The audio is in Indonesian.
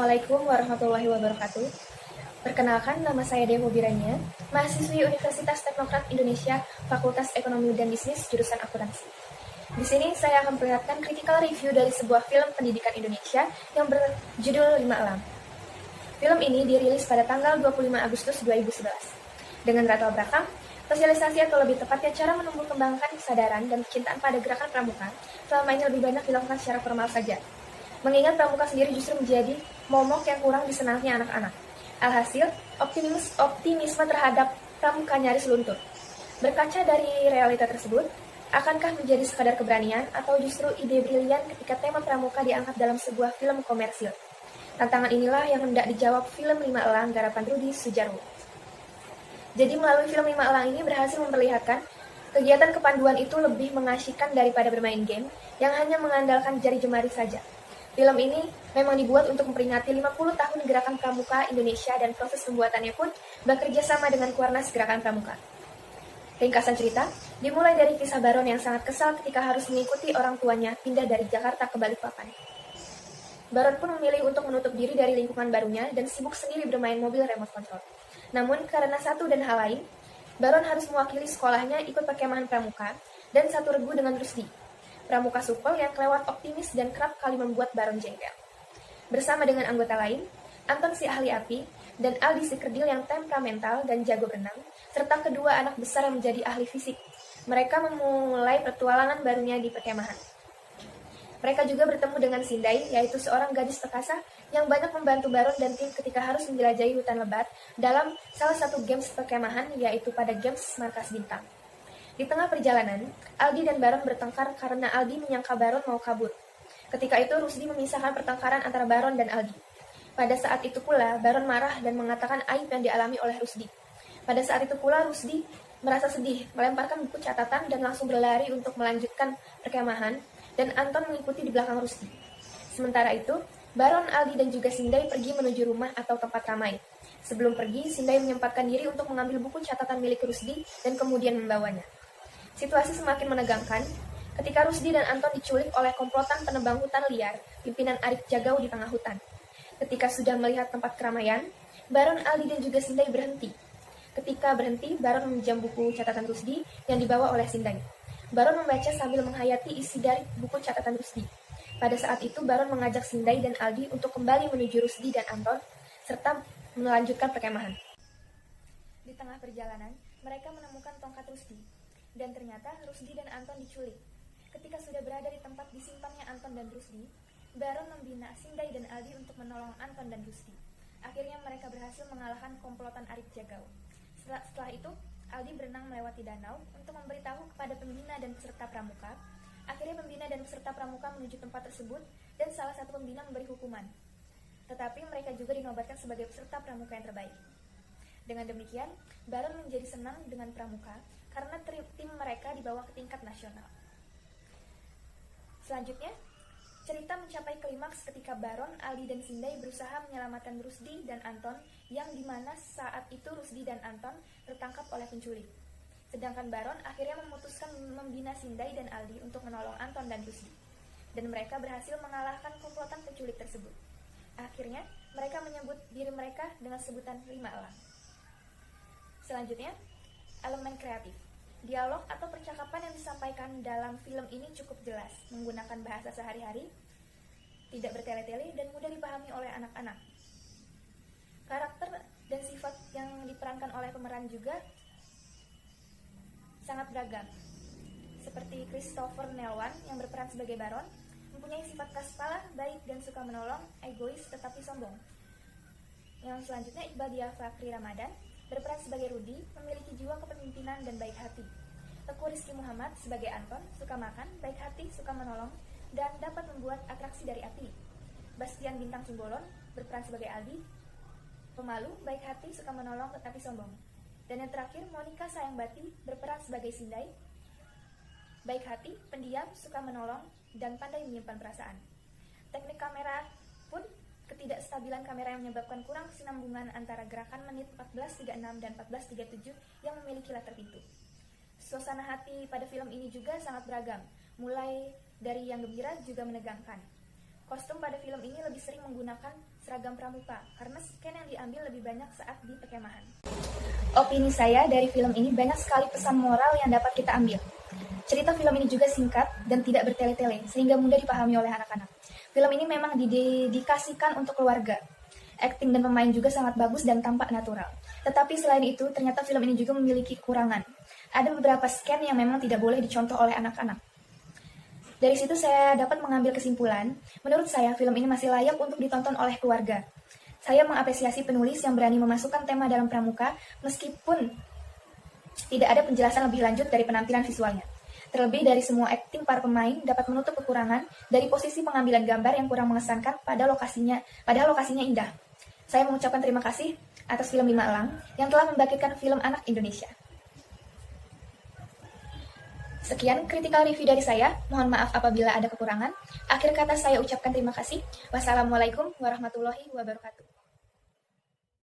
Assalamualaikum warahmatullahi wabarakatuh. Perkenalkan, nama saya Devo Birania, mahasiswi Universitas Teknokrat Indonesia, Fakultas Ekonomi dan Bisnis, jurusan Akuntansi. Di sini saya akan memperlihatkan critical review dari sebuah film pendidikan Indonesia yang berjudul Lima Elang. Film ini dirilis pada tanggal 25 Agustus 2011. Dengan latar belakang, sosialisasi atau lebih tepatnya cara menumbuh kembangkan kesadaran dan kecintaan pada gerakan pramuka selama ini lebih banyak dilakukan secara formal saja. Mengingat pramuka sendiri justru menjadi momok yang kurang disenangi anak-anak. Alhasil, optimisme terhadap pramuka nyaris luntur. Berkaca dari realita tersebut, akankah menjadi sekadar keberanian atau justru ide brilian ketika tema pramuka diangkat dalam sebuah film komersil? Tantangan inilah yang hendak dijawab film Lima Elang garapan Rudi Sudjarwo. Jadi melalui film Lima Elang ini berhasil memperlihatkan kegiatan kepanduan itu lebih mengasyikkan daripada bermain game yang hanya mengandalkan jari jemari saja. Film ini memang dibuat untuk memperingati 50 tahun Gerakan Pramuka Indonesia dan proses pembuatannya pun bekerja sama dengan Kuarnas Gerakan Pramuka. Ringkasan cerita, dimulai dari kisah Baron yang sangat kesal ketika harus mengikuti orang tuanya pindah dari Jakarta ke Balikpapan. Baron pun memilih untuk menutup diri dari lingkungan barunya dan sibuk sendiri bermain mobil remote control. Namun karena satu dan hal lain, Baron harus mewakili sekolahnya ikut perkemahan pramuka dan satu regu dengan Rusdi, pramuka supel yang kelewat optimis dan kerap kali membuat Baron jengkel. Bersama dengan anggota lain, Anton si ahli api, dan Aldi si kerdil yang temperamental dan jago berenang, serta kedua anak besar yang menjadi ahli fisik. Mereka memulai petualangan barunya di perkemahan. Mereka juga bertemu dengan Sindai, yaitu seorang gadis perkasa yang banyak membantu Baron dan tim ketika harus menjelajahi hutan lebat dalam salah satu games perkemahan, yaitu pada games Markas Bintang. Di tengah perjalanan, Aldi dan Baron bertengkar karena Aldi menyangka Baron mau kabur. Ketika itu, Rusdi memisahkan pertengkaran antara Baron dan Aldi. Pada saat itu pula, Baron marah dan mengatakan aib yang dialami oleh Rusdi. Pada saat itu pula, Rusdi merasa sedih, melemparkan buku catatan dan langsung berlari untuk melanjutkan perkemahan, dan Anton mengikuti di belakang Rusdi. Sementara itu, Baron, Aldi, dan juga Sindai pergi menuju rumah atau tempat ramai. Sebelum pergi, Sindai menyempatkan diri untuk mengambil buku catatan milik Rusdi dan kemudian membawanya. Situasi semakin menegangkan ketika Rusdi dan Anton diculik oleh komplotan penebang hutan liar, pimpinan Arik Jagau di tengah hutan. Ketika sudah melihat tempat keramaian, Baron, Aldi, dan juga Sindai berhenti. Ketika berhenti, Baron meminjam buku catatan Rusdi yang dibawa oleh Sindai. Baron membaca sambil menghayati isi dari buku catatan Rusdi. Pada saat itu, Baron mengajak Sindai dan Aldi untuk kembali menuju Rusdi dan Anton, serta melanjutkan perkemahan. Di tengah perjalanan, mereka menemukan tongkat Rusdi. Dan ternyata Rusdi dan Anton diculik. Ketika sudah berada di tempat disimpannya Anton dan Rusdi, Baron membina Sindai dan Aldi untuk menolong Anton dan Rusdi. Akhirnya mereka berhasil mengalahkan komplotan Arik Jagau. Setelah itu, Aldi berenang melewati danau untuk memberitahu kepada pembina dan peserta pramuka. Akhirnya pembina dan peserta pramuka menuju tempat tersebut dan salah satu pembina memberi hukuman. Tetapi mereka juga dinobatkan sebagai peserta pramuka yang terbaik. Dengan demikian, Baron menjadi senang dengan pramuka karena tim mereka dibawa ke tingkat nasional. Selanjutnya, cerita mencapai klimaks ketika Baron, Aldi, dan Sindai berusaha menyelamatkan Rusdi dan Anton yang dimana saat itu Rusdi dan Anton tertangkap oleh penculik. Sedangkan Baron akhirnya memutuskan membina Sindai dan Aldi untuk menolong Anton dan Rusdi. Dan mereka berhasil mengalahkan komplotan penculik tersebut. Akhirnya, mereka menyebut diri mereka dengan sebutan Lima Elang. Selanjutnya, elemen kreatif. Dialog atau percakapan yang disampaikan dalam film ini cukup jelas, menggunakan bahasa sehari-hari, tidak bertele-tele, dan mudah dipahami oleh anak-anak. Karakter dan sifat yang diperankan oleh pemeran juga sangat beragam. Seperti Christopher Nelwan yang berperan sebagai Baron, mempunyai sifat keras kepala, baik dan suka menolong, egois tetapi sombong. Yang selanjutnya Iqbal Diafakri Ramadan berperan sebagai Rudi, memiliki jiwa kepemimpinan dan baik hati. Teguh Rizky Muhammad sebagai Anton, suka makan, baik hati, suka menolong, dan dapat membuat atraksi dari api. Bastian Bintang Simbolon berperan sebagai Aldi, pemalu, baik hati, suka menolong tetapi sombong. Dan yang terakhir, Monica Sayangbati berperan sebagai Sindai, baik hati, pendiam, suka menolong, dan pandai menyimpan perasaan. Teknik kamera pun ketidakstabilan kamera yang menyebabkan kurang kesinambungan antara gerakan menit 14.36 dan 14.37 yang memiliki latar pintu. Suasana hati pada film ini juga sangat beragam, mulai dari yang gembira juga menegangkan. Kostum pada film ini lebih sering menggunakan seragam pramuka karena scan yang diambil lebih banyak saat di perkemahan. Opini saya dari film ini banyak sekali pesan moral yang dapat kita ambil. Cerita film ini juga singkat dan tidak bertele-tele sehingga mudah dipahami oleh anak-anak. Film ini memang didedikasikan untuk keluarga. Akting dan pemain juga sangat bagus dan tampak natural. Tetapi selain itu, ternyata film ini juga memiliki kekurangan. Ada beberapa scan yang memang tidak boleh dicontoh oleh anak-anak. Dari situ saya dapat mengambil kesimpulan, menurut saya film ini masih layak untuk ditonton oleh keluarga. Saya mengapresiasi penulis yang berani memasukkan tema dalam pramuka meskipun tidak ada penjelasan lebih lanjut dari penampilan visualnya. Terlebih dari semua akting para pemain dapat menutup kekurangan dari posisi pengambilan gambar yang kurang mengesankan padahal lokasinya indah. Saya mengucapkan terima kasih atas film Lima Elang yang telah membangkitkan film anak Indonesia. Sekian critical review dari saya. Mohon maaf apabila ada kekurangan. Akhir kata saya ucapkan terima kasih. Wassalamualaikum warahmatullahi wabarakatuh.